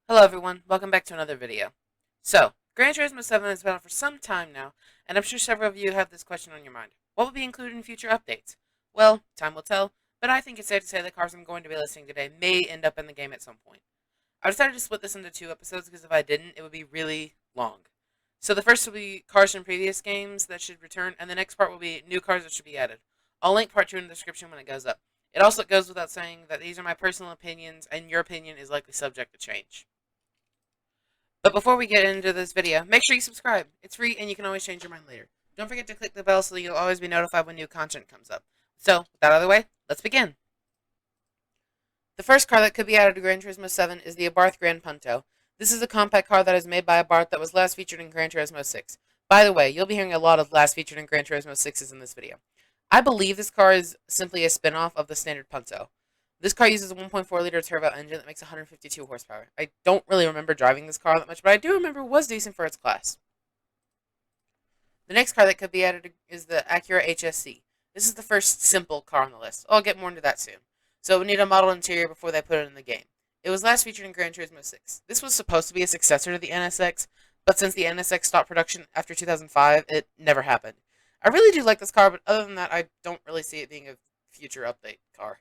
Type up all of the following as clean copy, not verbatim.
Hello everyone, welcome back to another video. So, Gran Turismo 7 has been out for some time now, and I'm sure several of you have this question on your mind. What will be included in future updates? Well, time will tell, but I think it's safe to say the cars I'm going to be listing today may end up in the game at some point. I decided to split this into two episodes because if I didn't, it would be really long. So the first will be cars from previous games that should return, and the next part will be new cars that should be added. I'll link part 2 in the description when it goes up. It also goes without saying that these are my personal opinions, and your opinion is likely subject to change. But before we get into this video, make sure you subscribe. It's free and you can always change your mind later. Don't forget to click the bell so you'll always be notified when new content comes up. So, with that out of the way, let's begin. The first car that could be added to Gran Turismo 7 is the Abarth Gran Punto. This is a compact car that is made by Abarth that was last featured in Gran Turismo 6. By the way, you'll be hearing a lot of last featured in Gran Turismo 6s in this video. I believe this car is simply a spin-off of the standard Punto. This car uses a 1.4-liter turbo engine that makes 152 horsepower. I don't really remember driving this car that much, but I do remember it was decent for its class. The next car that could be added is the Acura HSC. This is the first simple car on the list. I'll get more into that soon. So it would need a model interior before they put it in the game. It was last featured in Gran Turismo 6. This was supposed to be a successor to the NSX, but since the NSX stopped production after 2005, it never happened. I really do like this car, but other than that, I don't really see it being a future update car.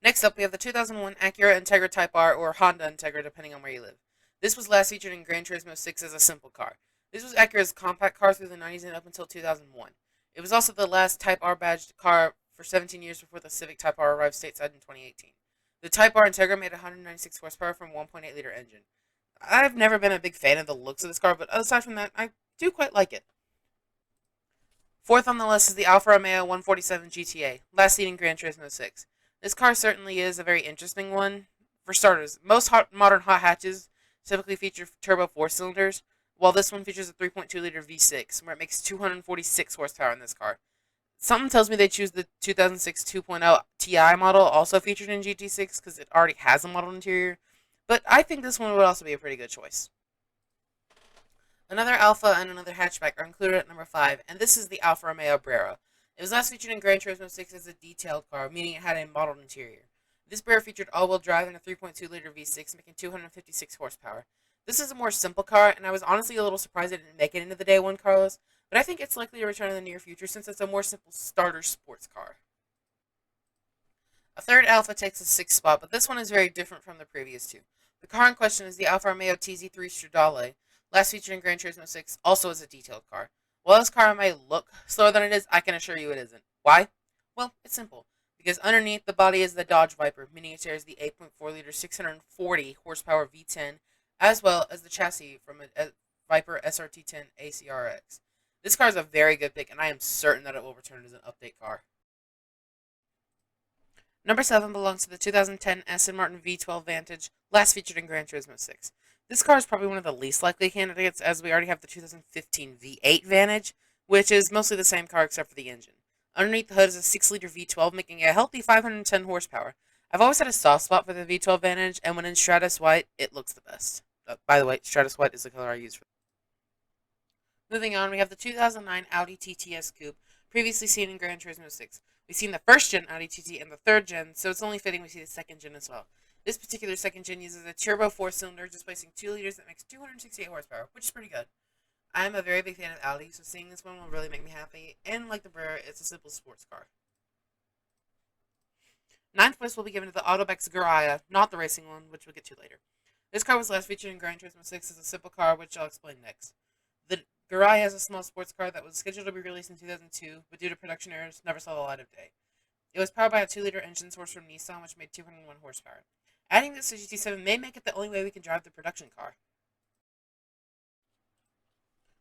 Next up, we have the 2001 Acura Integra Type R, or Honda Integra, depending on where you live. This was last featured in Gran Turismo 6 as a simple car. This was Acura's compact car through the 90s and up until 2001. It was also the last Type R badged car for 17 years before the Civic Type R arrived stateside in 2018. The Type R Integra made 196 horsepower from a 1.8-liter engine. I've never been a big fan of the looks of this car, but aside from that, I do quite like it. Fourth on the list is the Alfa Romeo 147 GTA, last seen in Gran Turismo 6. This car certainly is a very interesting one. For starters, most modern hot hatches typically feature turbo 4 cylinders, while this one features a 3.2-liter V6, where it makes 246 horsepower in this car. Something tells me they choose the 2006 2.0 Ti model, also featured in GT6, because it already has a model interior, but I think this one would also be a pretty good choice. Another Alfa and another hatchback are included at number 5, and this is the Alfa Romeo Brera. It was last featured in Gran Turismo 6 as a detailed car, meaning it had a modeled interior. This Brera featured all-wheel drive and a 3.2-liter V6, making 256 horsepower. This is a more simple car, and I was honestly a little surprised it didn't make it into the Day 1 car list, but I think it's likely to return in the near future since it's a more simple starter sports car. A third Alfa takes the 6th spot, but this one is very different from the previous two. The car in question is the Alfa Romeo TZ3 Stradale, last featured in Gran Turismo 6, also as a detailed car. While this car may look slower than it is, I can assure you it isn't. Why? Well, it's simple. Because underneath the body is the Dodge Viper, meaning it shares the 8.4-liter 640 horsepower V10, as well as the chassis from a Viper SRT10 ACRX. This car is a very good pick, and I am certain that it will return as an update car. Number 7 belongs to the 2010 Aston Martin V12 Vantage, last featured in Gran Turismo 6. This car is probably one of the least likely candidates, as we already have the 2015 V8 Vantage, which is mostly the same car except for the engine. Underneath the hood is a 6-liter V12, making a healthy 510 horsepower. I've always had a soft spot for the V12 Vantage, and when in Stratus White, it looks the best. By the way, Stratus White is the color I use for it. Moving on, we have the 2009 Audi TTS Coupe, previously seen in Gran Turismo 6. We've seen the first gen Audi TT and the third gen, so it's only fitting we see the second gen as well. This particular second gen uses a turbo 4-cylinder, displacing 2 liters that makes 268 horsepower, which is pretty good. I'm a very big fan of Audi, so seeing this one will really make me happy, and like the Brera, it's a simple sports car. Ninth place will be given to the Autobex Garaya, not the racing one, which we'll get to later. This car was last featured in Gran Turismo 6 as a simple car, which I'll explain next. The Garaya is a small sports car that was scheduled to be released in 2002, but due to production errors, never saw the light of day. It was powered by a 2-liter engine sourced from Nissan, which made 201 horsepower. Adding this to GT7 may make it the only way we can drive the production car.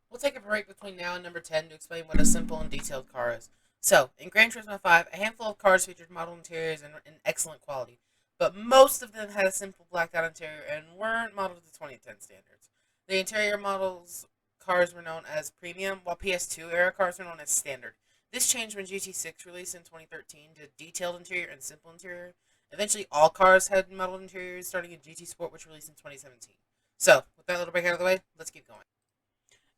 We'll take a break between now and number 10 to explain what a simple and detailed car is. So, in Gran Turismo 5, a handful of cars featured model interiors in excellent quality, but most of them had a simple blacked out interior and weren't modeled to 2010 standards. The interior models cars were known as premium, while PS2 era cars were known as standard. This changed when GT6 released in 2013 to detailed interior and simple interior. Eventually, all cars had modeled interiors, starting in GT Sport, which released in 2017. So, with that little break out of the way, let's keep going.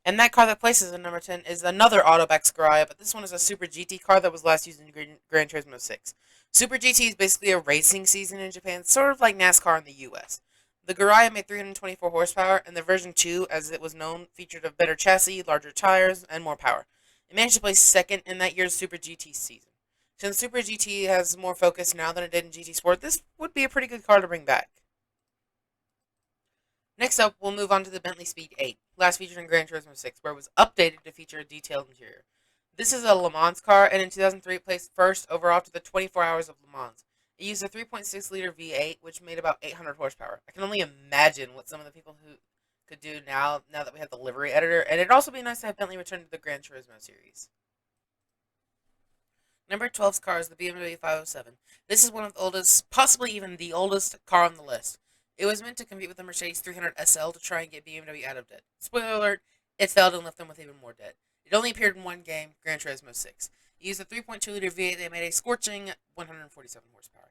And that car that places in number 10 is another Autobex Garaya, but this one is a Super GT car that was last used in Gran Turismo 6. Super GT is basically a racing season in Japan, sort of like NASCAR in the US. The Goriya made 324 horsepower, and the version 2, as it was known, featured a better chassis, larger tires, and more power. It managed to place second in that year's Super GT season. Since Super GT has more focus now than it did in GT Sport, this would be a pretty good car to bring back. Next up, we'll move on to the Bentley Speed 8, last featured in Gran Turismo 6, where it was updated to feature a detailed interior. This is a Le Mans car, and in 2003 it placed first overall after the 24 hours of Le Mans. It used a 3.6-liter V8, which made about 800 horsepower. I can only imagine what some of the people who could do now that we have the livery editor, and it'd also be nice to have Bentley return to the Gran Turismo series. Number 12's car is the BMW 507. This is one of the oldest, possibly even the oldest car on the list. It was meant to compete with the Mercedes 300 SL to try and get BMW out of debt. Spoiler alert, it failed and left them with even more debt. It only appeared in one game, Gran Turismo 6. It used a 3.2-liter V8 that made a scorching 147 horsepower.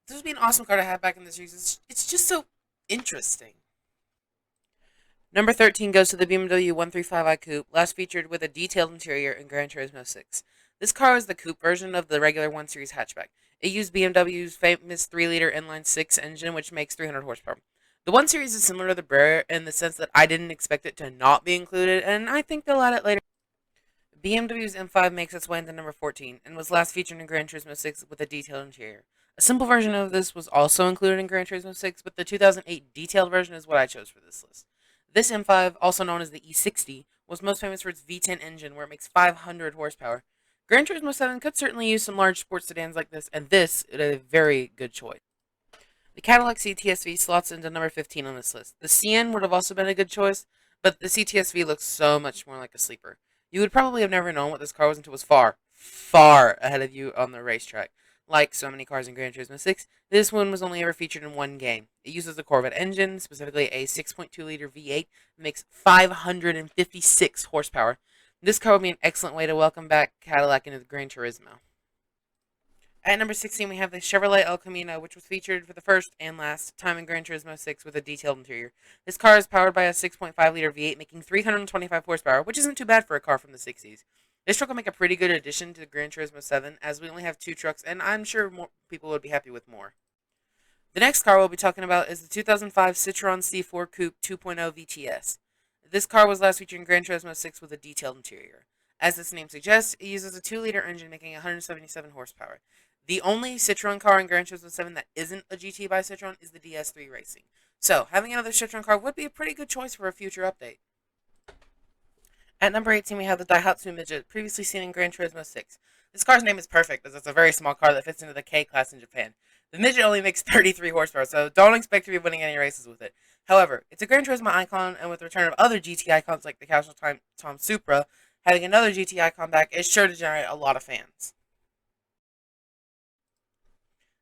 This would be an awesome car to have back in the series. It's just so interesting. Number 13 goes to the BMW 135i Coupe, last featured with a detailed interior in Gran Turismo 6. This car is the coupe version of the regular 1 Series hatchback. It used BMW's famous 3-liter inline-6 engine, which makes 300 horsepower. The 1 Series is similar to the Brer in the sense that I didn't expect it to not be included, and I think they'll add it later. BMW's M5 makes its way into number 14, and was last featured in Gran Turismo 6 with a detailed interior. A simple version of this was also included in Gran Turismo 6, but the 2008 detailed version is what I chose for this list. This M5, also known as the E60, was most famous for its V10 engine, where it makes 500 horsepower. Gran Turismo 7 could certainly use some large sports sedans like this, and this is a very good choice. The Cadillac CTS-V slots into number 15 on this list. The CN would have also been a good choice, but the CTS-V looks so much more like a sleeper. You would probably have never known what this car was until it was far, far ahead of you on the racetrack. Like so many cars in Gran Turismo 6, this one was only ever featured in one game. It uses a Corvette engine, specifically a 6.2-liter V8, that makes 556 horsepower. This car would be an excellent way to welcome back Cadillac into the Gran Turismo. At number 16, we have the Chevrolet El Camino, which was featured for the first and last time in Gran Turismo 6 with a detailed interior. This car is powered by a 6.5-liter V8, making 325 horsepower, which isn't too bad for a car from the 60s. This truck will make a pretty good addition to the Gran Turismo 7, as we only have 2 trucks, and I'm sure more people would be happy with more. The next car we'll be talking about is the 2005 Citroen C4 Coupe 2.0 VTS. This car was last featured in Gran Turismo 6 with a detailed interior. As its name suggests, it uses a 2-liter engine making 177 horsepower. The only Citroen car in Gran Turismo 7 that isn't a GT by Citroen is the DS3 Racing. So, having another Citroen car would be a pretty good choice for a future update. At number 18, we have the Daihatsu Midget, previously seen in Gran Turismo 6. This car's name is perfect, as it's a very small car that fits into the K-Class in Japan. The Midget only makes 33 horsepower, so don't expect to be winning any races with it. However, it's a Gran Turismo icon, and with the return of other GT icons like the Casual Tom Supra, having another GT icon back is sure to generate a lot of fans.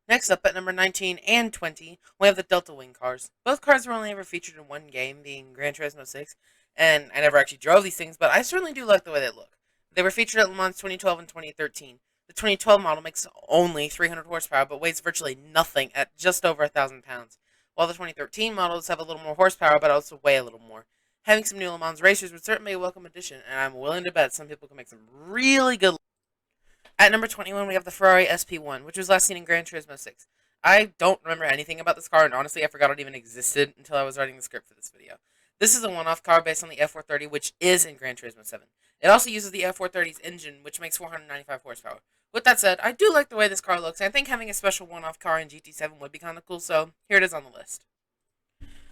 Next up, at number 19 and 20, we have the Delta Wing cars. Both cars were only ever featured in one game, being Gran Turismo 6, and I never actually drove these things, but I certainly do like the way they look. They were featured at Le Mans 2012 and 2013. The 2012 model makes only 300 horsepower, but weighs virtually nothing at just over 1,000 pounds, while the 2013 models have a little more horsepower, but also weigh a little more. Having some new Le Mans racers would certainly be a welcome addition, and I'm willing to bet some people can make some really good. At number 21, we have the Ferrari SP1, which was last seen in Gran Turismo 6. I don't remember anything about this car, and honestly, I forgot it even existed until I was writing the script for this video. This is a one-off car based on the F430, which is in Gran Turismo 7. It also uses the F430's engine, which makes 495 horsepower. With that said, I do like the way this car looks, and I think having a special one-off car in GT7 would be kind of cool, so here it is on the list.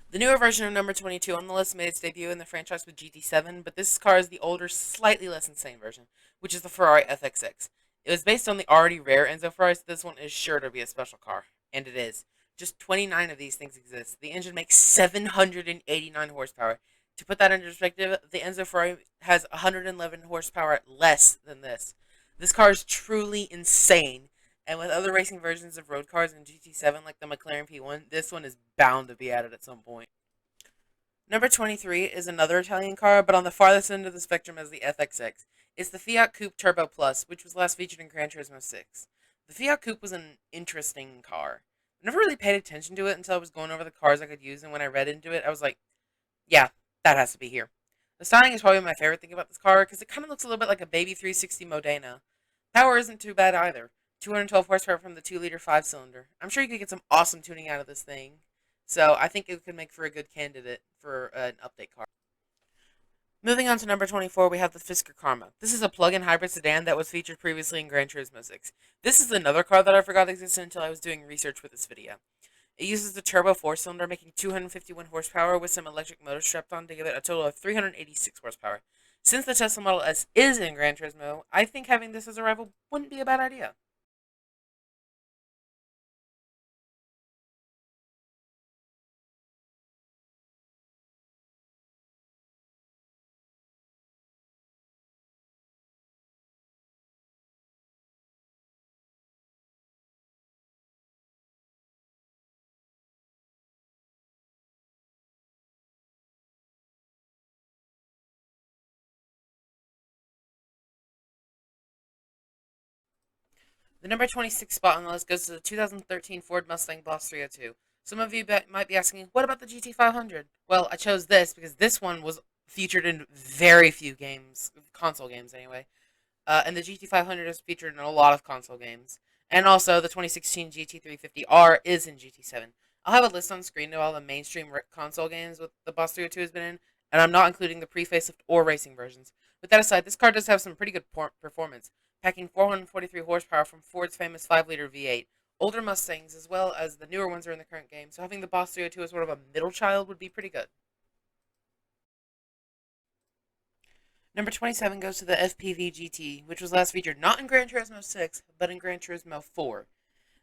The newer version of number 22 on the list made its debut in the franchise with GT7, but this car is the older, slightly less insane version, which is the Ferrari FXX. It was based on the already rare Enzo Ferrari, so this one is sure to be a special car. And it is. Just 29 of these things exist. The engine makes 789 horsepower. To put that into perspective, the Enzo Ferrari has 111 horsepower less than this. This car is truly insane. And with other racing versions of road cars in GT7 like the McLaren P1, this one is bound to be added at some point. Number 23 is another Italian car, but on the farthest end of the spectrum as the FXX. It's the Fiat Coupe Turbo Plus, which was last featured in Gran Turismo 6. The Fiat Coupe was an interesting car. I never really paid attention to it until I was going over the cars I could use, and when I read into it, I was like, yeah, that has to be here. The styling is probably my favorite thing about this car, because it kind of looks a little bit like a baby 360 Modena. Power isn't too bad either. 212 horsepower from the 2-liter 5-cylinder. I'm sure you could get some awesome tuning out of this thing. So I think it could make for a good candidate for an update car. Moving on to number 24, we have the Fisker Karma. This is a plug-in hybrid sedan that was featured previously in Gran Turismo 6. This is another car that I forgot existed until I was doing research for this video. It uses the turbo 4-cylinder, making 251 horsepower with some electric motors strapped on to give it a total of 386 horsepower. Since the Tesla Model S is in Gran Turismo, I think having this as a rival wouldn't be a bad idea. The number 26 spot on the list goes to the 2013 Ford Mustang Boss 302. Some of you might be asking, what about the GT500? Well, I chose this because this one was featured in very few games, console games anyway. And the GT500 is featured in a lot of console games. And also, the 2016 GT350R is in GT7. I'll have a list on screen of all the mainstream console games with the Boss 302 has been in, and I'm not including the pre-facelift or racing versions. With that aside, this car does have some pretty good performance, packing 443 horsepower from Ford's famous 5-liter V8. Older Mustangs, as well as the newer ones, are in the current game, so having the Boss 302 as sort of a middle child would be pretty good. Number 27 goes to the FPV GT, which was last featured not in Gran Turismo 6, but in Gran Turismo 4.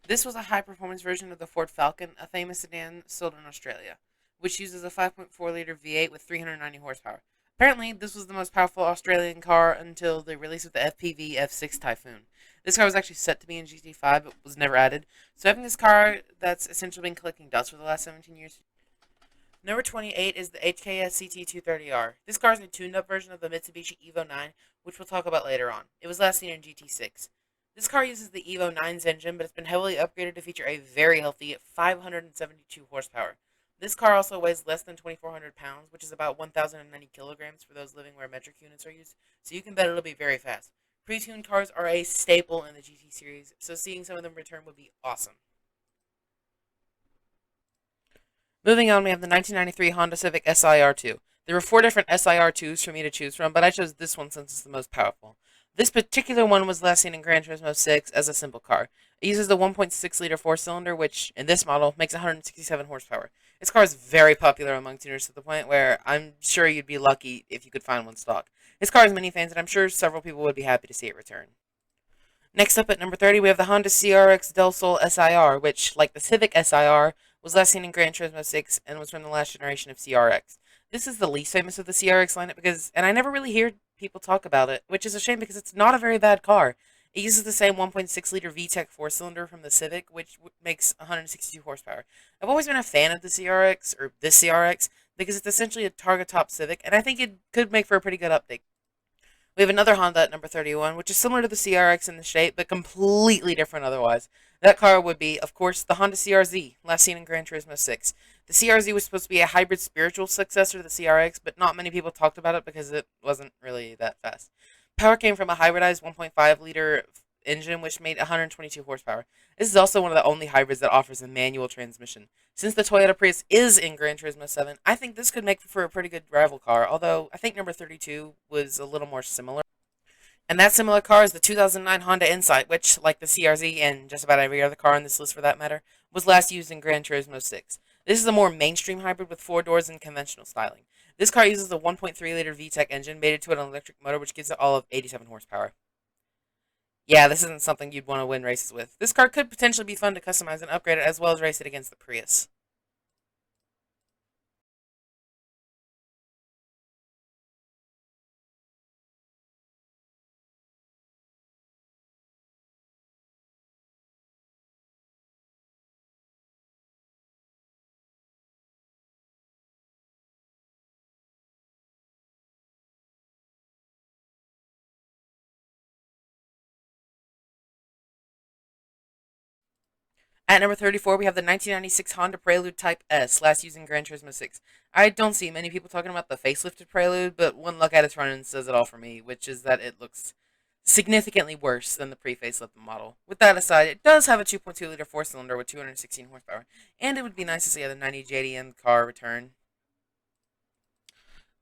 This was a high-performance version of the Ford Falcon, a famous sedan sold in Australia, which uses a 5.4-liter V8 with 390 horsepower. Apparently, this was the most powerful Australian car until the release of the FPV F6 Typhoon. This car was actually set to be in GT5, but was never added. So having this car that's essentially been collecting dust for the last 17 years. Number 28 is the HKS CT230R. This car is a tuned-up version of the Mitsubishi Evo 9, which we'll talk about later on. It was last seen in GT6. This car uses the Evo 9's engine, but it's been heavily upgraded to feature a very healthy 572 horsepower. This car also weighs less than 2,400 pounds, which is about 1,090 kilograms for those living where metric units are used, so you can bet it'll be very fast. Pre-tuned cars are a staple in the GT series, so seeing some of them return would be awesome. Moving on, we have the 1993 Honda Civic SIR2. There were 4 different SIR2s for me to choose from, but I chose this one since it's the most powerful. This particular one was last seen in Gran Turismo 6 as a simple car. It uses the 1.6-liter 4-cylinder, which, in this model, makes 167 horsepower. This car is very popular among tuners to the point where I'm sure you'd be lucky if you could find one stock. This car has many fans, and I'm sure several people would be happy to see it return. Next up at number 30, we have the Honda CRX Del Sol SIR, which, like the Civic SIR, was last seen in Gran Turismo 6 and was from the last generation of CRX. This is the least famous of the CRX lineup and I never really hear people talk about it, which is a shame because it's not a very bad car. It uses the same 1.6-liter VTEC 4-cylinder from the Civic, which makes 162 horsepower. I've always been a fan of the CRX, or this CRX, because it's essentially a Targa Top Civic, and I think it could make for a pretty good update. We have another Honda at number 31, which is similar to the CRX in the shape, but completely different otherwise. That car would be, of course, the Honda CRZ, last seen in Gran Turismo 6. The CRZ was supposed to be a hybrid spiritual successor to the CRX, but not many people talked about it because it wasn't really that fast. Power came from a hybridized 1.5-liter engine, which made 122 horsepower. This is also one of the only hybrids that offers a manual transmission. Since the Toyota Prius is in Gran Turismo 7, I think this could make for a pretty good rival car, although I think number 32 was a little more similar. And that similar car is the 2009 Honda Insight, which, like the CRZ and just about every other car on this list for that matter, was last used in Gran Turismo 6. This is a more mainstream hybrid with 4 doors and conventional styling. This car uses a 1.3-liter VTEC engine mated to an electric motor, which gives it all of 87 horsepower. Yeah, this isn't something you'd want to win races with. This car could potentially be fun to customize and upgrade it as well as race it against the Prius. At number 34, we have the 1996 Honda Prelude Type S, last used in Gran Turismo 6. I don't see many people talking about the facelifted Prelude, but one look at its front end says it all for me, which is that it looks significantly worse than the pre-facelift model. With that aside, it does have a 2.2-liter four-cylinder with 216 horsepower, and it would be nice to see the 90 JDM car return.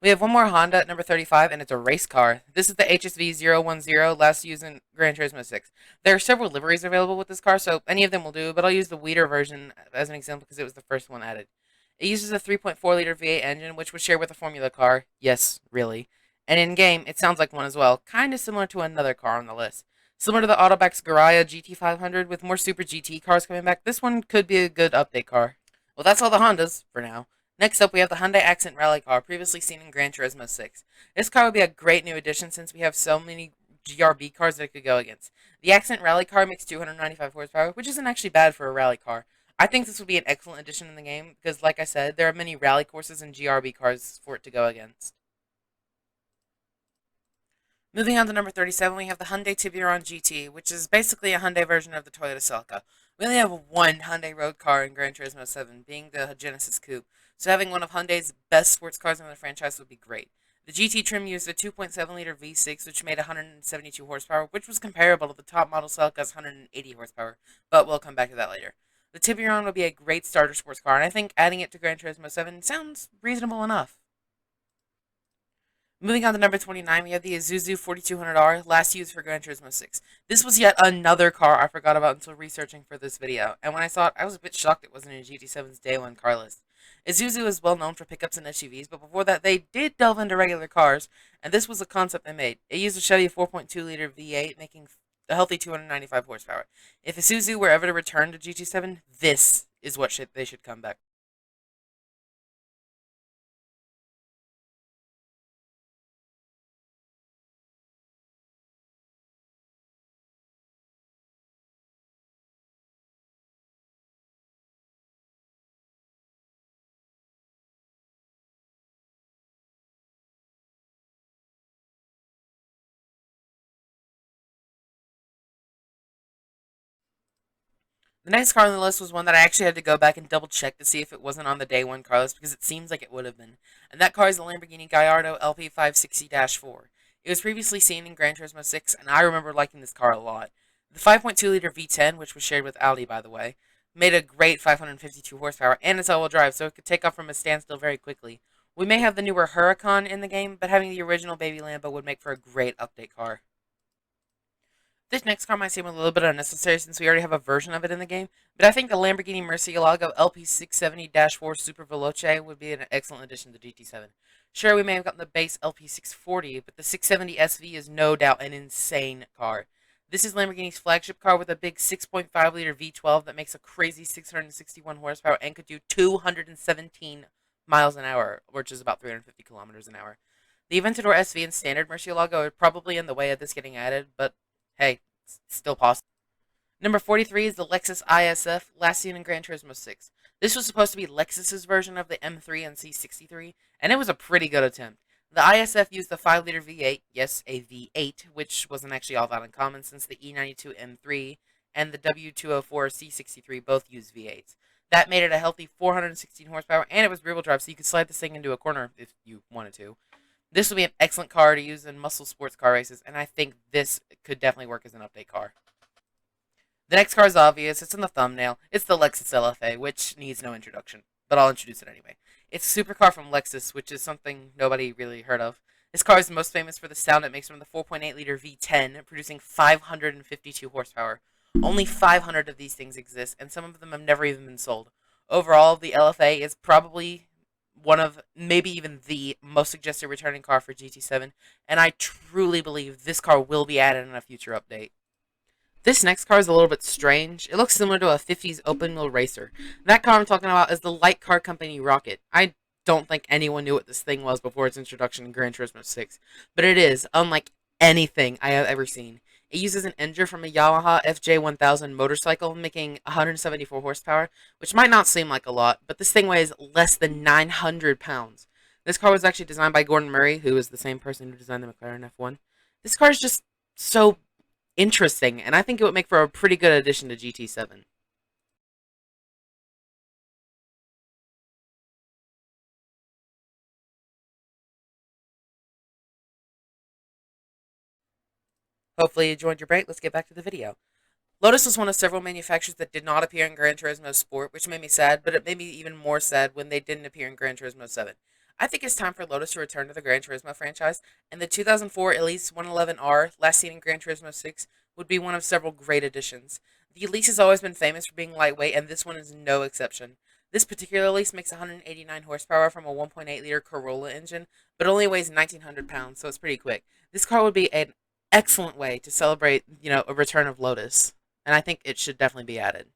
We have one more Honda at number 35, and it's a race car. This is the HSV010, last used in Gran Turismo 6. There are several liveries available with this car, so any of them will do, but I'll use the Weeder version as an example because it was the first one added. It uses a 3.4-liter V8 engine, which was shared with a Formula car. Yes, really. And in-game, it sounds like one as well, kind of similar to another car on the list. Similar to the Autobac's Garaya GT500, with more Super GT cars coming back, this one could be a good update car. Well, that's all the Hondas, for now. Next up, we have the Hyundai Accent Rally car, previously seen in Gran Turismo 6. This car would be a great new addition since we have so many GRB cars that it could go against. The Accent Rally car makes 295 horsepower, which isn't actually bad for a rally car. I think this would be an excellent addition in the game because, like I said, there are many rally courses and GRB cars for it to go against. Moving on to number 37, we have the Hyundai Tiburon GT, which is basically a Hyundai version of the Toyota Celica. We only have one Hyundai road car in Gran Turismo 7, being the Genesis Coupe, so having one of Hyundai's best sports cars in the franchise would be great. The GT trim used a 2.7-liter V6, which made 172 horsepower, which was comparable to the top model Celica's 180 horsepower, but we'll come back to that later. The Tiburon would be a great starter sports car, and I think adding it to Gran Turismo 7 sounds reasonable enough. Moving on to number 29, we have the Isuzu 4200R, last used for Gran Turismo 6. This was yet another car I forgot about until researching for this video, and when I saw it, I was a bit shocked it wasn't in GT7's Day 1 car list. Isuzu is well known for pickups and SUVs, but before that they did delve into regular cars, and this was a concept they made. It used a Chevy 4.2-liter V8, making a healthy 295 horsepower. If Isuzu were ever to return to GT7, this is what they should come back. The next car on the list was one that I actually had to go back and double check to see if it wasn't on the Day 1 car list because it seems like it would have been. And that car is the Lamborghini Gallardo LP560-4. It was previously seen in Gran Turismo 6, and I remember liking this car a lot. The 5.2-liter V10, which was shared with Audi by the way, made a great 552 horsepower, and it's all-wheel drive, so it could take off from a standstill very quickly. We may have the newer Huracan in the game, but having the original baby Lambo would make for a great update car. This next car might seem a little bit unnecessary since we already have a version of it in the game, but I think the Lamborghini Murcielago LP670-4 Super Veloce would be an excellent addition to GT7. Sure, we may have gotten the base LP640, but the 670 SV is no doubt an insane car. This is Lamborghini's flagship car with a big 6.5-liter V12 that makes a crazy 661 horsepower and could do 217 miles an hour, which is about 350 kilometers an hour. The Aventador SV and standard Murcielago are probably in the way of this getting added, but hey, it's still possible. Number 43 is the Lexus ISF, last seen in Gran Turismo 6. This was supposed to be Lexus's version of the M3 and C63, and it was a pretty good attempt. The ISF used the 5-liter V8, yes, a V8, which wasn't actually all that uncommon since the E92 M3 and the W204 C63 both used V8s. That made it a healthy 416 horsepower, and it was rear-wheel drive, so you could slide this thing into a corner if you wanted to. This would be an excellent car to use in muscle sports car races, and I think this could definitely work as an update car. The next car is obvious. It's in the thumbnail. It's the Lexus LFA, which needs no introduction, but I'll introduce it anyway. It's a supercar from Lexus, which is something nobody really heard of. This car is most famous for the sound it makes from the 4.8-liter V10, producing 552 horsepower. Only 500 of these things exist, and some of them have never even been sold. Overall, the LFA is probably one of, maybe even the most suggested returning car for GT7, and I truly believe this car will be added in a future update. This next car is a little bit strange. It looks similar to a 50s open wheel racer. That car I'm talking about is the light car company Rocket. I don't think anyone knew what this thing was before its introduction in Gran Turismo 6, but it is unlike anything I have ever seen. It uses an engine from a Yamaha FJ1000 motorcycle, making 174 horsepower, which might not seem like a lot, but this thing weighs less than 900 pounds. This car was actually designed by Gordon Murray, who is the same person who designed the McLaren F1. This car is just so interesting, and I think it would make for a pretty good addition to GT7. Hopefully you enjoyed your break. Let's get back to the video. Lotus was one of several manufacturers that did not appear in Gran Turismo Sport, which made me sad, but it made me even more sad when they didn't appear in Gran Turismo 7. I think it's time for Lotus to return to the Gran Turismo franchise, and the 2004 Elise 111R, last seen in Gran Turismo 6, would be one of several great additions. The Elise has always been famous for being lightweight, and this one is no exception. This particular Elise makes 189 horsepower from a 1.8-liter Corolla engine, but only weighs 1,900 pounds, so it's pretty quick. This car would be an excellent way to celebrate, a return of Lotus, and I think it should definitely be added.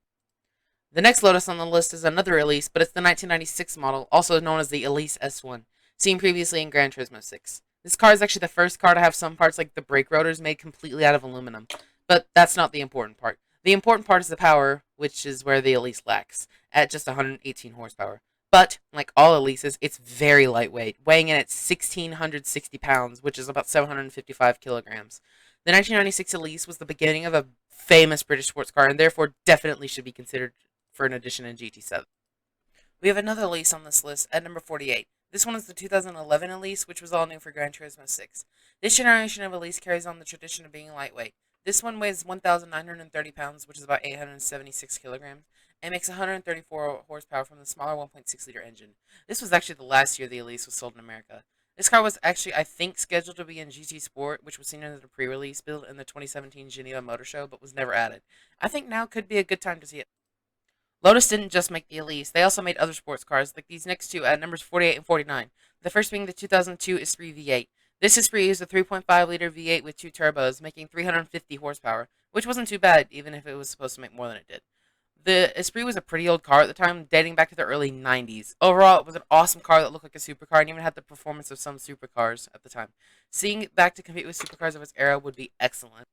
The next Lotus on the list is another Elise, but it's the 1996 model, also known as the Elise S1, seen previously in Gran Turismo 6. This car is actually the first car to have some parts like the brake rotors made completely out of aluminum, but that's not the important part. The important part is the power, which is where the Elise lacks, at just 118 horsepower. But, like all Elises, it's very lightweight, weighing in at 1,660 pounds, which is about 755 kilograms. The 1996 Elise was the beginning of a famous British sports car, and therefore definitely should be considered for an addition in GT7. We have another Elise on this list at number 48. This one is the 2011 Elise, which was all new for Gran Turismo 6. This generation of Elise carries on the tradition of being lightweight. This one weighs 1,930 pounds, which is about 876 kilograms, and makes 134 horsepower from the smaller 1.6-liter engine. This was actually the last year the Elise was sold in America. This car was actually, I think, scheduled to be in GT Sport, which was seen as a pre-release build in the 2017 Geneva Motor Show, but was never added. I think now could be a good time to see it. Lotus didn't just make the Elise, they also made other sports cars, like these next two at numbers 48 and 49. The first being the 2002 Esprit V8. This Esprit used a 3.5-liter V8 with two turbos, making 350 horsepower, which wasn't too bad, even if it was supposed to make more than it did. The Esprit was a pretty old car at the time, dating back to the early 90s. Overall, it was an awesome car that looked like a supercar and even had the performance of some supercars at the time. Seeing it back to compete with supercars of its era would be excellent.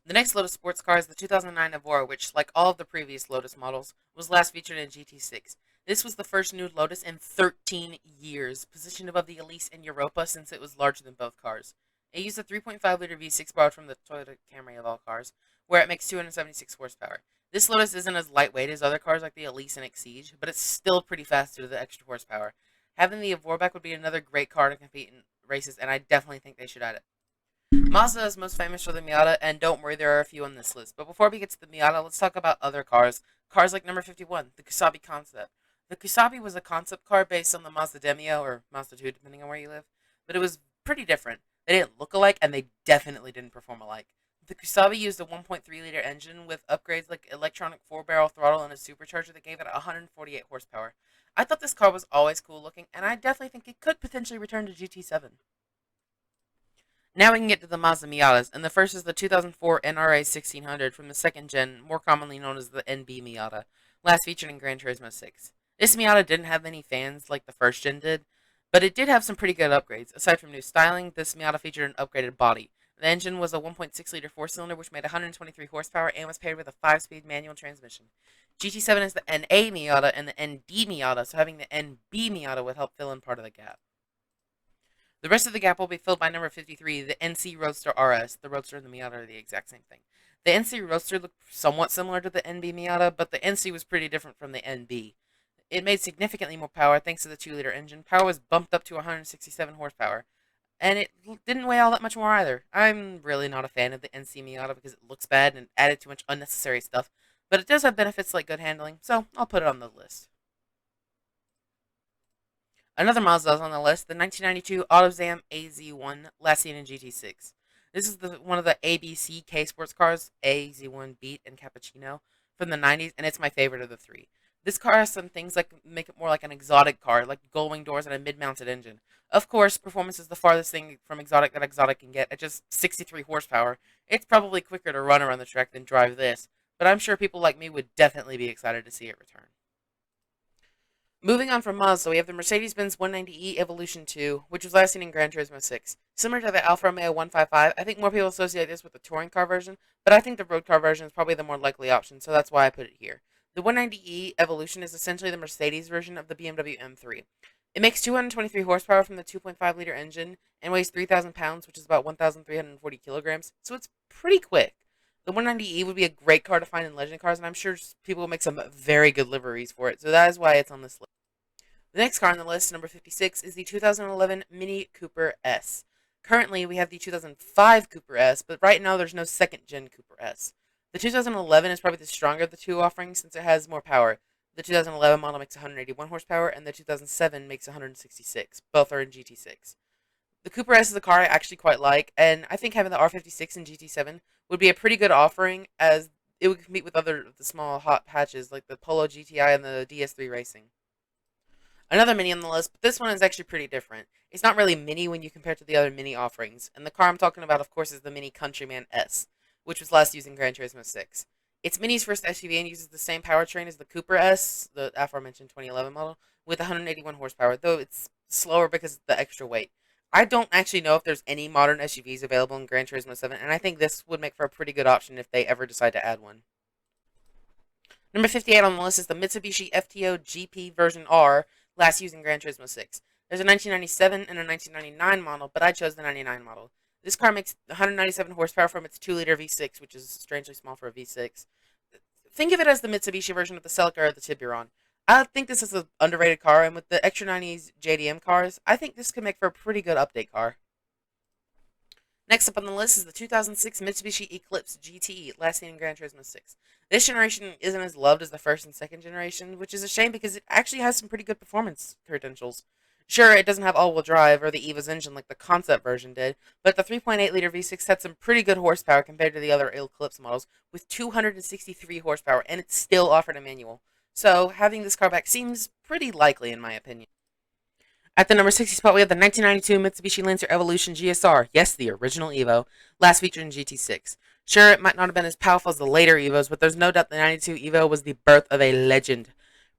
The next Lotus sports car is the 2009 Evora, which, like all of the previous Lotus models, was last featured in GT6. This was the first new Lotus in 13 years, positioned above the Elise and Europa since it was larger than both cars. It used a 3.5-liter V6 borrowed from the Toyota Camry of all cars, where it makes 276 horsepower. This Lotus isn't as lightweight as other cars like the Elise and Exige, but it's still pretty fast due to the extra horsepower. Having the Evora back would be another great car to compete in races, and I definitely think they should add it. Mazda is most famous for the Miata, and don't worry, there are a few on this list. But before we get to the Miata, let's talk about other cars. Cars like number 51, the Kusabi Concept. The Kusabi was a concept car based on the Mazda Demio, or Mazda 2, depending on where you live. But it was pretty different. They didn't look alike, and they definitely didn't perform alike. The Kusabi used a 1.3-liter engine with upgrades like electronic 4-barrel throttle and a supercharger that gave it 148 horsepower. I thought this car was always cool looking, and I definitely think it could potentially return to GT7. Now we can get to the Mazda Miatas, and the first is the 2004 NRA 1600 from the second gen, more commonly known as the NB Miata, last featured in Gran Turismo 6. This Miata didn't have many fans like the first gen did, but it did have some pretty good upgrades. Aside from new styling, this Miata featured an upgraded body. The engine was a 1.6-liter four-cylinder which made 123 horsepower and was paired with a 5-speed manual transmission. GT7 is the NA Miata and the ND Miata, so having the NB Miata would help fill in part of the gap. The rest of the gap will be filled by number 53, the NC Roadster RS. The Roadster and the Miata are the exact same thing. The NC Roadster looked somewhat similar to the NB Miata, but the NC was pretty different from the NB. It made significantly more power thanks to the 2-liter engine. Power was bumped up to 167 horsepower, and it didn't weigh all that much more either. I'm really not a fan of the NC Miata because it looks bad and added too much unnecessary stuff, but it does have benefits like good handling, so I'll put it on the list. Another Mazda on the list, the 1992 AutoZam AZ1, last seen in GT6. This is one of the ABC K sports cars, AZ1 Beat and Cappuccino, from the 90s, and it's my favorite of the three. This car has some things that make it more like an exotic car, like gull-wing doors and a mid-mounted engine. Of course, performance is the farthest thing from exotic that exotic can get, at just 63 horsepower. It's probably quicker to run around the track than drive this, but I'm sure people like me would definitely be excited to see it return. Moving on from Mazda, we have the Mercedes-Benz 190e Evolution 2, which was last seen in Gran Turismo 6. Similar to the Alfa Romeo 155, I think more people associate this with the touring car version, but I think the road car version is probably the more likely option, so that's why I put it here. The 190e Evolution is essentially the Mercedes version of the BMW M3. It makes 223 horsepower from the 2.5-liter engine and weighs 3,000 pounds, which is about 1,340 kilograms, so it's pretty quick. The 190e would be a great car to find in legend cars, and I'm sure people will make some very good liveries for it, so that is why it's on this list. The next car on the list, number 56, is the 2011 Mini Cooper S. Currently, we have the 2005 Cooper S, but right now there's no second gen Cooper S. The 2011 is probably the stronger of the two offerings since it has more power. The 2011 model makes 181 horsepower, and the 2007 makes 166. Both are in GT6. The Cooper S is a car I actually quite like, and I think having the R56 and GT7 would be a pretty good offering as it would compete with other of the small hot hatches like the Polo GTI and the DS3 Racing. Another mini on the list, but this one is actually pretty different. It's not really mini when you compare it to the other mini offerings, and the car I'm talking about, of course, is the Mini Countryman S, which was last used in Gran Turismo 6. It's Mini's first SUV and uses the same powertrain as the Cooper S, the aforementioned 2011 model, with 181 horsepower, though it's slower because of the extra weight. I don't actually know if there's any modern SUVs available in Gran Turismo 7, and I think this would make for a pretty good option if they ever decide to add one. Number 58 on the list is the Mitsubishi FTO GP version R, last used in Gran Turismo 6. There's a 1997 and a 1999 model, but I chose the 99 model. This car makes 197 horsepower from its 2-liter V6, which is strangely small for a V6. Think of it as the Mitsubishi version of the Celica or the Tiburon. I think this is an underrated car, and with the extra 90s JDM cars, I think this could make for a pretty good update car. Next up on the list is the 2006 Mitsubishi Eclipse GTE, last seen in Gran Turismo 6. This generation isn't as loved as the first and second generation, which is a shame because it actually has some pretty good performance credentials. Sure, it doesn't have all-wheel drive or the Eva's engine like the concept version did, but the 3.8-liter V6 had some pretty good horsepower compared to the other Eclipse models, with 263 horsepower, and it's still offered a manual. So having this car back seems pretty likely in my opinion. At the number 60 spot, we have the 1992 Mitsubishi Lancer Evolution GSR. Yes, the original Evo, last featured in GT6. Sure, it might not have been as powerful as the later Evos, but there's no doubt the 92 Evo was the birth of a legend.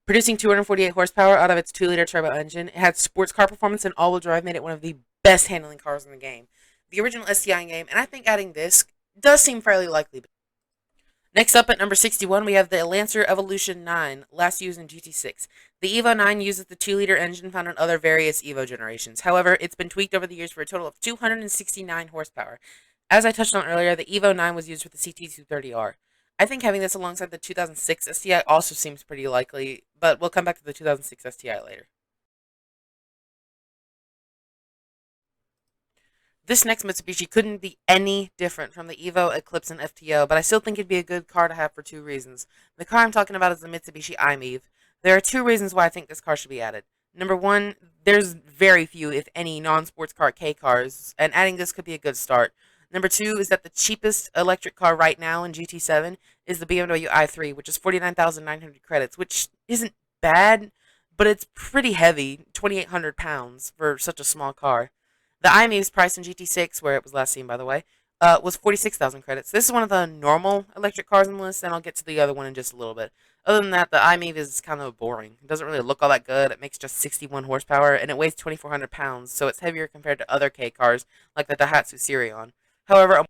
Producing 248 horsepower out of its 2-liter turbo engine, it had sports car performance, and all-wheel drive made it one of the best handling cars in the game. The original STI game, and I think adding this does seem fairly likely. Next up at number 61, we have the Lancer Evolution 9, last used in GT6. The Evo 9 uses the 2-liter engine found in other various Evo generations. However, it's been tweaked over the years for a total of 269 horsepower. As I touched on earlier, the Evo 9 was used with the CT230R. I think having this alongside the 2006 STI also seems pretty likely, but we'll come back to the 2006 STI later. This next Mitsubishi couldn't be any different from the Evo, Eclipse, and FTO, but I still think it'd be a good car to have for two reasons. The car I'm talking about is the Mitsubishi i-MiEV. There are two reasons why I think this car should be added. Number one, there's very few, if any, non-sports car K cars, and adding this could be a good start. Number two is that the cheapest electric car right now in GT7 is the BMW i3, which is 49,900 credits, which isn't bad, but it's pretty heavy, 2,800 pounds for such a small car. The i-MiEV's price in GT6, where it was last seen by the way, was 46,000 credits. This is one of the normal electric cars on the list, and I'll get to the other one in just a little bit. Other than that, the i-MiEV is kind of boring. It doesn't really look all that good. It makes just 61 horsepower, and it weighs 2,400 pounds, so it's heavier compared to other K cars, like the Daihatsu Sirion. However,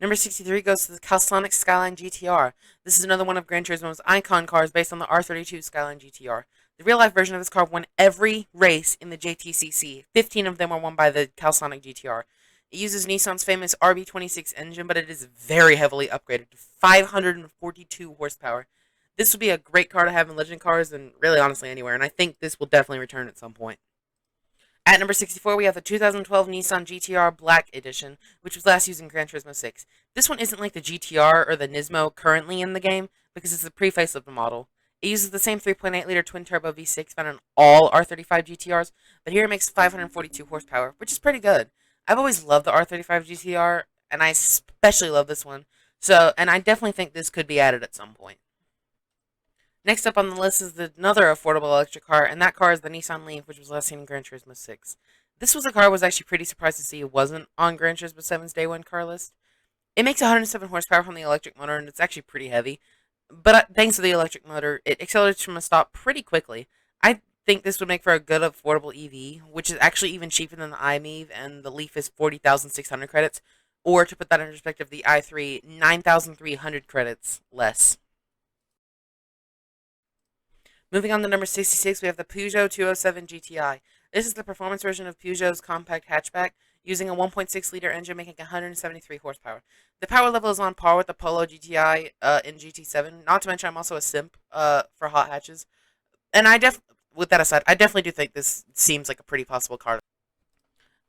number 63 goes to the Calsonic Skyline GTR. This is another one of Gran Turismo's icon cars based on the R32 Skyline GTR. The real-life version of this car won every race in the JTCC. 15 of them were won by the Calsonic GTR. It uses Nissan's famous RB26 engine, but it is very heavily upgraded to 542 horsepower. This would be a great car to have in legend cars and really honestly anywhere, and I think this will definitely return at some point. At number 64, we have the 2012 Nissan GTR Black Edition, which was last used in Gran Turismo 6. This one isn't like the GTR or the Nismo currently in the game, because it's a pre-facelift model. It uses the same 3.8-liter twin-turbo V6 found in all R35 GTRs, but here it makes 542 horsepower, which is pretty good. I've always loved the R35 GTR, and I especially love this one, and I definitely think this could be added at some point. Next up on the list is another affordable electric car, and that car is the Nissan Leaf, which was last seen in Gran Turismo 6. This was a car I was actually pretty surprised to see it wasn't on Gran Turismo 7's Day 1 car list. It makes 107 horsepower from the electric motor, and it's actually pretty heavy. But thanks to the electric motor, it accelerates from a stop pretty quickly. I think this would make for a good affordable EV, which is actually even cheaper than the i-MiEV, and the Leaf is 40,600 credits. Or, to put that in perspective, the i3, 9,300 credits less. Moving on to number 66, we have the Peugeot 207 GTI. This is the performance version of Peugeot's compact hatchback, using a 1.6-liter engine making 173 horsepower. The power level is on par with the Polo GTI in GT7, not to mention I'm also a simp for hot hatches. And with that aside, I definitely do think this seems like a pretty possible car.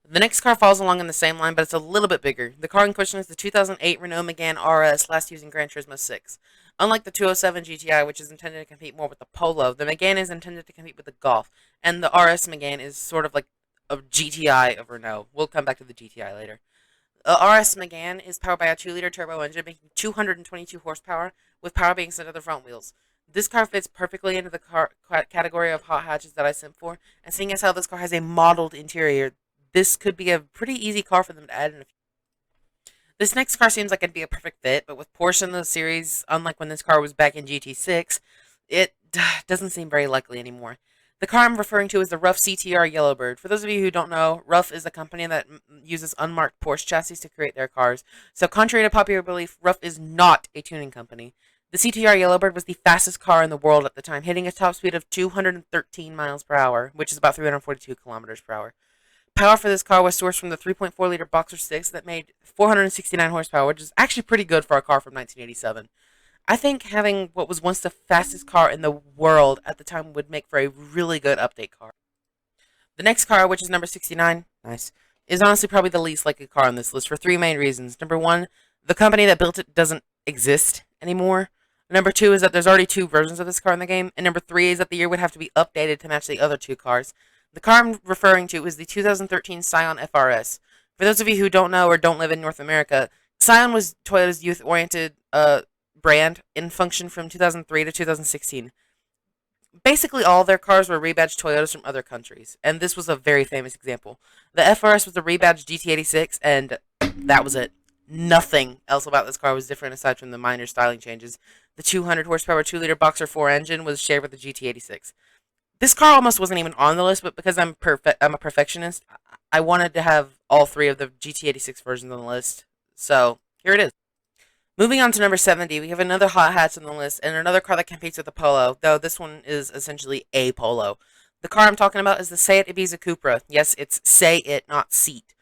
The next car falls along in the same line, but it's a little bit bigger. The car in question is the 2008 Renault Megane RS, last used in Gran Turismo 6. Unlike the 207 GTI, which is intended to compete more with the Polo, the Megane is intended to compete with the Golf, and the RS Megane is sort of like a GTI of Renault. We'll come back to the GTI later. The RS Megane is powered by a 2-liter turbo engine, making 222 horsepower, with power being sent to the front wheels. This car fits perfectly into the category of hot hatches that I sent for, and seeing as how this car has a modeled interior, this could be a pretty easy car for them to add in. This next car seems like it'd be a perfect fit, but with Porsche in the series, unlike when this car was back in GT6, it doesn't seem very likely anymore. The car I'm referring to is the Rough CTR Yellowbird. For those of you who don't know, Rough is a company that uses unmarked Porsche chassis to create their cars. So contrary to popular belief, Rough is not a tuning company. The CTR Yellowbird was the fastest car in the world at the time, hitting a top speed of 213 miles per hour, which is about 342 kilometers per hour. Power for this car was sourced from the 3.4-liter Boxer 6 that made 469 horsepower, which is actually pretty good for a car from 1987. I think having what was once the fastest car in the world at the time would make for a really good update car. The next car, which is number 69, nice, is honestly probably the least likely car on this list for three main reasons. Number one, the company that built it doesn't exist anymore. Number two is that there's already two versions of this car in the game. And number three is that the year would have to be updated to match the other two cars. The car I'm referring to is the 2013 Scion FRS. For those of you who don't know or don't live in North America, Scion was Toyota's youth-oriented brand in function from 2003 to 2016. Basically, all their cars were rebadged Toyotas from other countries, and this was a very famous example. The FRS was a rebadged GT86, and that was it. Nothing else about this car was different aside from the minor styling changes. The 200 horsepower 2-liter Boxer 4 engine was shared with the GT86. This car almost wasn't even on the list, but because I'm a perfectionist, I wanted to have all three of the GT86 versions on the list. So, here it is. Moving on to number 70, we have another hot hatch on the list, and another car that competes with the Polo, though this one is essentially a Polo. The car I'm talking about is the Say It Ibiza Cupra. Yes, it's Say It, not Seat.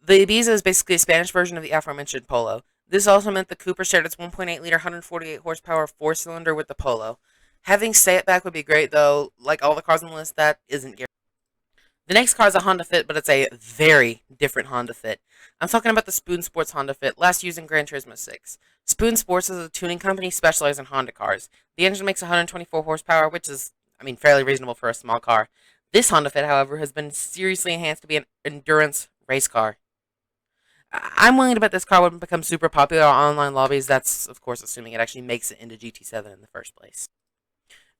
The Ibiza is basically a Spanish version of the aforementioned Polo. This also meant the Cupra shared its 1.8-liter, 148 horsepower 4-cylinder with the Polo. Having Say It back would be great, though, like all the cars on the list, that isn't guaranteed. The next car is a Honda Fit, but it's a very different Honda Fit. I'm talking about the Spoon Sports Honda Fit, last used in Gran Turismo 6. Spoon Sports is a tuning company specialized in Honda cars. The engine makes 124 horsepower, which is, fairly reasonable for a small car. This Honda Fit, however, has been seriously enhanced to be an endurance race car. I'm willing to bet this car would become super popular on online lobbies. That's, of course, assuming it actually makes it into GT7 in the first place.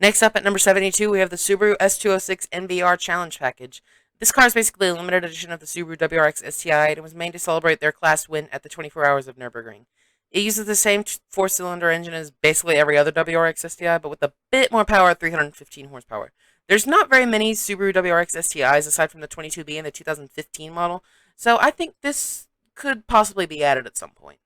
Next up at number 72, we have the Subaru S206 NVR Challenge Package. This car is basically a limited edition of the Subaru WRX STI, and it was made to celebrate their class win at the 24 Hours of Nürburgring. It uses the same 4-cylinder engine as basically every other WRX STI, but with a bit more power at 315 horsepower. There's not very many Subaru WRX STIs aside from the 22B and the 2015 model, so I think this could possibly be added at some point.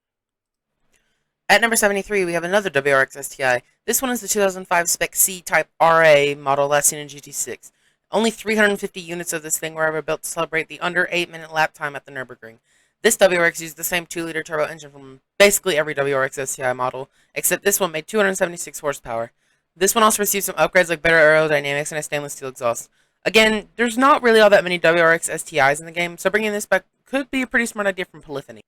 At number 73, we have another WRX STI. This one is the 2005 Spec C Type RA model last seen in GT6. Only 350 units of this thing were ever built to celebrate the under 8-minute lap time at the Nürburgring. This WRX used the same 2-liter turbo engine from basically every WRX STI model, except this one made 276 horsepower. This one also received some upgrades like better aerodynamics and a stainless steel exhaust. Again, there's not really all that many WRX STIs in the game, so bringing this back could be a pretty smart idea from Polyphony.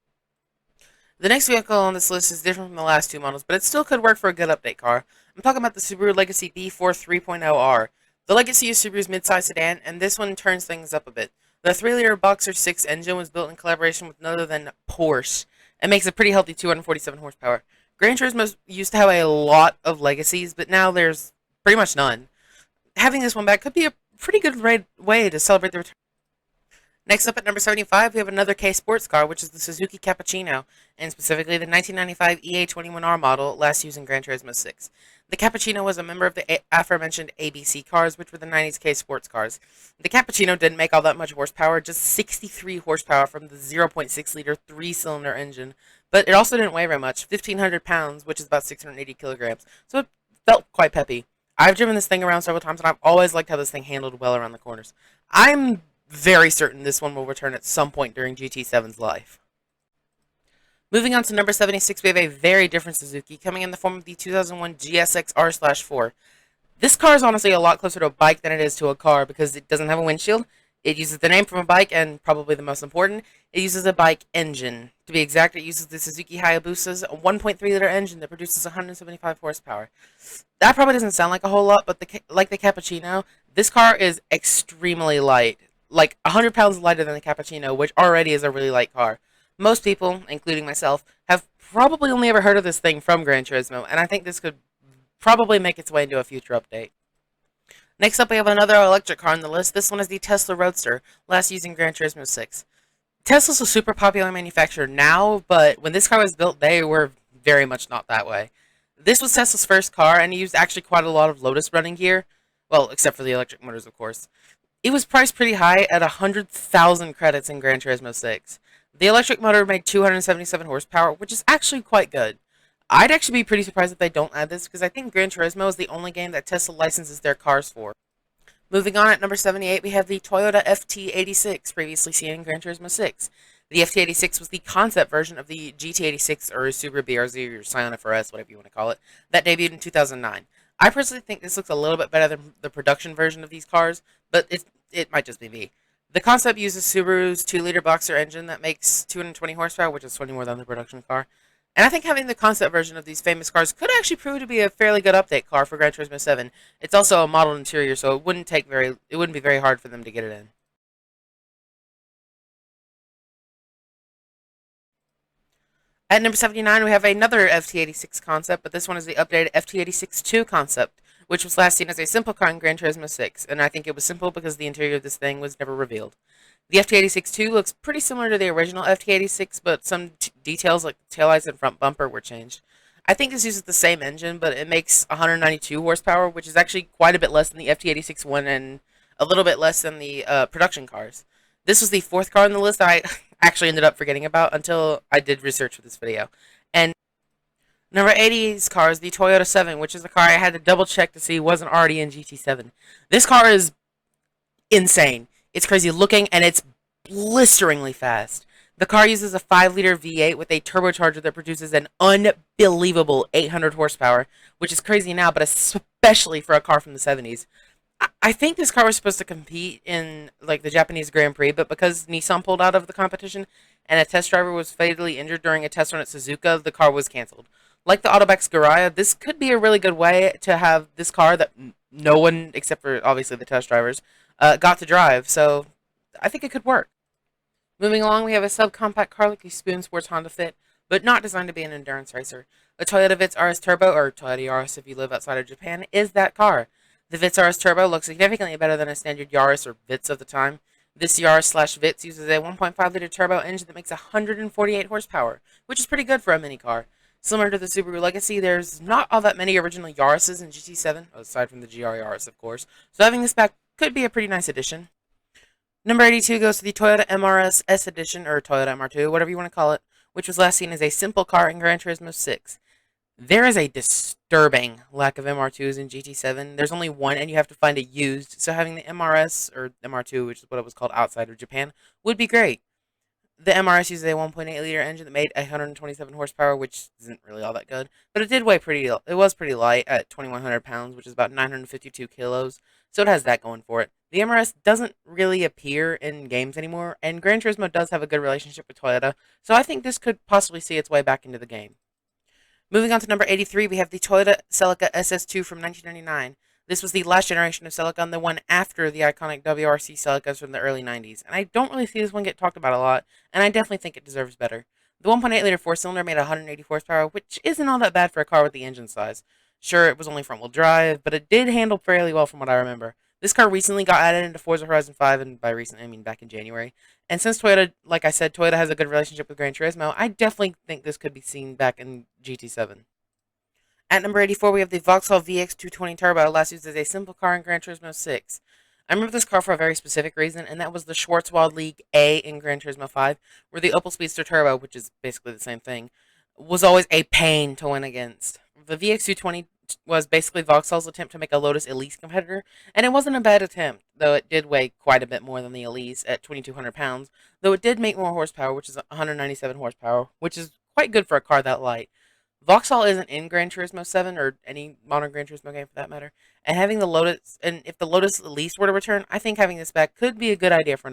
The next vehicle on this list is different from the last two models, but it still could work for a good update car. I'm talking about the Subaru Legacy B4 3.0R. The Legacy is Subaru's midsize sedan, and this one turns things up a bit. The 3-liter Boxer 6 engine was built in collaboration with none other than Porsche, and makes a pretty healthy 247 horsepower. Gran Turismo used to have a lot of Legacies, but now there's pretty much none. Having this one back could be a pretty good way to celebrate the return. Next up at number 75, we have another K sports car, which is the Suzuki Cappuccino, and specifically the 1995 EA21R model, last used in Gran Turismo 6. The Cappuccino was a member of the aforementioned ABC cars, which were the 90s K sports cars. The Cappuccino didn't make all that much horsepower, just 63 horsepower from the 0.6-liter 3-cylinder engine, but it also didn't weigh very much, 1,500 pounds, which is about 680 kilograms, so it felt quite peppy. I've driven this thing around several times, and I've always liked how this thing handled well around the corners. I'm very certain this one will return at some point during GT7's life. Moving on to number 76, we have a very different Suzuki, coming in the form of the 2001 GSX R/4. This car is honestly a lot closer to a bike than it is to a car because it doesn't have a windshield, It uses the name from a bike, and probably the most important, it uses a bike engine. To be exact, it uses the Suzuki Hayabusa's 1.3-liter engine that produces 175 horsepower. That probably doesn't sound like a whole lot, but like the Cappuccino, this car is extremely light. Like 100 pounds lighter than the Cappuccino, which already is a really light car. Most people, including myself, have probably only ever heard of this thing from Gran Turismo, and I think this could probably make its way into a future update. Next up, we have another electric car on the list. This one is the Tesla Roadster, last used in Gran Turismo 6. Tesla's a super popular manufacturer now, but when this car was built, they were very much not that way. This was Tesla's first car, and he used actually quite a lot of Lotus running gear. Well, except for the electric motors, of course. It was priced pretty high at 100,000 credits in Gran Turismo 6. The electric motor made 277 horsepower, which is actually quite good. I'd actually be pretty surprised if they don't add this, because I think Gran Turismo is the only game that Tesla licenses their cars for. Moving on at number 78, we have the Toyota FT86, previously seen in Gran Turismo 6. The FT86 was the concept version of the GT86, or Subaru BRZ, or Scion FRS, whatever you want to call it, that debuted in 2009. I personally think this looks a little bit better than the production version of these cars, but it might just be me. The concept uses Subaru's 2-liter boxer engine that makes 220 horsepower, which is 20 more than the production car. And I think having the concept version of these famous cars could actually prove to be a fairly good update car for Gran Turismo 7. It's also a modeled interior, so it wouldn't be very hard for them to get it in. At number 79, we have another FT86 concept, but this one is the updated FT86-2 concept, which was last seen as a simple car in Gran Turismo 6, and I think it was simple because the interior of this thing was never revealed. The FT86-2 looks pretty similar to the original FT86, but some details like the taillights and front bumper were changed. I think this uses the same engine, but it makes 192 horsepower, which is actually quite a bit less than the FT86 one and a little bit less than the production cars. This was the fourth car on the list I actually ended up forgetting about until I did research for this video. And number 80's car is the Toyota 7, which is a car I had to double check to see wasn't already in GT7. This car is insane. It's crazy looking, and it's blisteringly fast. The car uses a 5-liter V8 with a turbocharger that produces an unbelievable 800 horsepower, which is crazy now, but especially for a car from the 70s. I think this car was supposed to compete in like the Japanese Grand Prix, but because Nissan pulled out of the competition and a test driver was fatally injured during a test run at Suzuka, the car was canceled. Like the Autobahn Scaraya, this could be a really good way to have this car that no one, except for obviously the test drivers, got to drive. So I think it could work. Moving along, we have a subcompact car like a Spoon Sports Honda Fit, but not designed to be an endurance racer. The Toyota Vitz RS Turbo, or Toyota Yaris if you live outside of Japan, is that car. The Vitz RS Turbo looks significantly better than a standard Yaris or Vitz of the time. This Yaris/Vitz uses a 1.5-liter turbo engine that makes 148 horsepower, which is pretty good for a mini car. Similar to the Subaru Legacy, there's not all that many original Yarises in GT7, aside from the GR Yaris, of course, so having this back could be a pretty nice addition. Number 82 goes to the Toyota MRS S Edition, or Toyota MR2, whatever you want to call it, which was last seen as a simple car in Gran Turismo 6. There is a disturbing lack of MR2s in GT7. There's only one, and you have to find it used, so having the MRS, or MR2, which is what it was called outside of Japan, would be great. The MRS uses a 1.8-liter engine that made 127 horsepower, which isn't really all that good, but it was pretty light at 2,100 pounds, which is about 952 kilos, so it has that going for it. The MRS doesn't really appear in games anymore, and Gran Turismo does have a good relationship with Toyota, so I think this could possibly see its way back into the game. Moving on to number 83, we have the Toyota Celica SS2 from 1999. This was the last generation of Celica and the one after the iconic WRC Celicas from the early 90s. And I don't really see this one get talked about a lot, and I definitely think it deserves better. The 1.8-liter four-cylinder made 180 horsepower, which isn't all that bad for a car with the engine size. Sure, it was only front-wheel drive, but it did handle fairly well from what I remember. This car recently got added into Forza Horizon 5, and by recent I mean back in January. And since Toyota, like I said, Toyota has a good relationship with Gran Turismo, I definitely think this could be seen back in GT7. At number 84, we have the Vauxhall VX220 Turbo, last used as a simple car in Gran Turismo 6. I remember this car for a very specific reason, and that was the Schwarzwald League A in Gran Turismo 5, where the Opel Speedster Turbo, which is basically the same thing, was always a pain to win against. The VX220 was basically Vauxhall's attempt to make a Lotus Elise competitor, and it wasn't a bad attempt, though it did weigh quite a bit more than the Elise at 2,200 pounds, though it did make more horsepower, which is 197 horsepower, which is quite good for a car that light. Vauxhall isn't in Gran Turismo 7 or any modern Gran Turismo game for that matter, and having the Lotus, and if the Lotus Elise were to return, I think having this back could be a good idea for.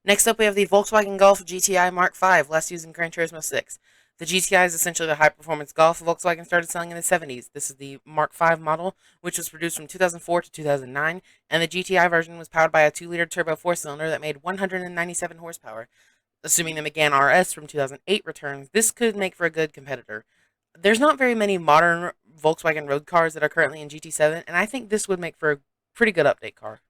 Next up, we have the Volkswagen Golf GTI Mark V, last used in Gran Turismo 6. The GTI is essentially the high-performance Golf Volkswagen started selling in the 70s. This is the Mark V model, which was produced from 2004 to 2009, and the GTI version was powered by a 2-liter turbo 4-cylinder that made 197 horsepower. Assuming the Megane RS from 2008 returns, this could make for a good competitor. There's not very many modern Volkswagen road cars that are currently in GT7, and I think this would make for a pretty good update car.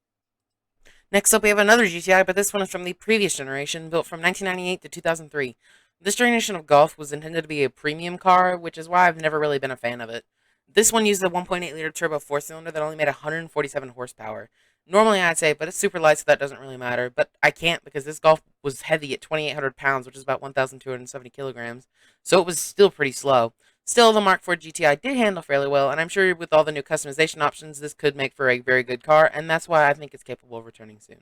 Next up, we have another GTI, but this one is from the previous generation, built from 1998 to 2003. This generation of Golf was intended to be a premium car, which is why I've never really been a fan of it. This one used a 1.8-liter turbo 4-cylinder that only made 147 horsepower. Normally I'd say, but it's super light, so that doesn't really matter. But I can't because this Golf was heavy at 2,800 pounds, which is about 1,270 kilograms, so it was still pretty slow. Still, the Mark IV GTI did handle fairly well, and I'm sure with all the new customization options, this could make for a very good car, and that's why I think it's capable of returning soon.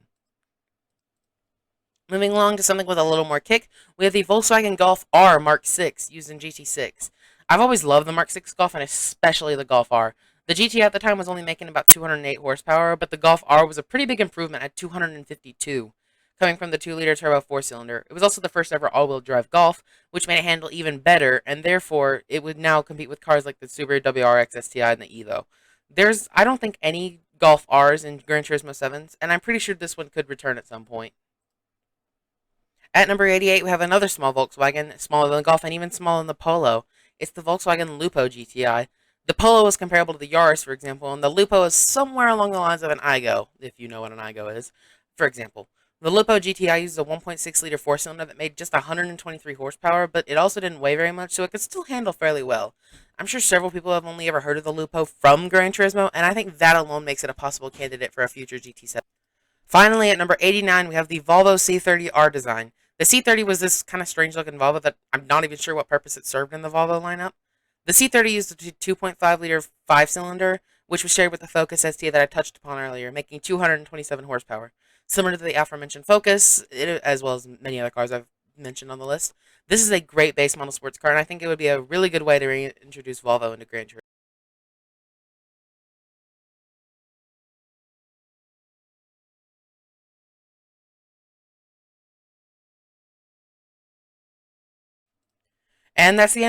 Moving along to something with a little more kick, we have the Volkswagen Golf R Mark VI, used in GT6. I've always loved the Mark VI Golf, and especially the Golf R. The GT at the time was only making about 208 horsepower, but the Golf R was a pretty big improvement at 252, coming from the 2-liter turbo 4-cylinder. It was also the first ever all-wheel drive Golf, which made it handle even better, and therefore it would now compete with cars like the Subaru WRX STI and the Evo. I don't think any Golf Rs in Gran Turismo 7s, and I'm pretty sure this one could return at some point. At number 88, we have another small Volkswagen, smaller than the Golf and even smaller than the Polo. It's the Volkswagen Lupo GTI. The Polo is comparable to the Yaris, for example, and the Lupo is somewhere along the lines of an Igo, if you know what an Igo is. For example, the Lupo GTI uses a 1.6-liter 4-cylinder that made just 123 horsepower, but it also didn't weigh very much, so it could still handle fairly well. I'm sure several people have only ever heard of the Lupo from Gran Turismo, and I think that alone makes it a possible candidate for a future GT7. Finally, at number 89, we have the Volvo C30R design. The C30 was this kind of strange looking Volvo that I'm not even sure what purpose it served in the Volvo lineup. The C30 used a 2.5-liter 5-cylinder, which was shared with the Focus ST that I touched upon earlier, making 227 horsepower. Similar to the aforementioned Focus, as well as many other cars I've mentioned on the list, this is a great base model sports car, and I think it would be a really good way to reintroduce Volvo into Gran Turismo. And that's the end.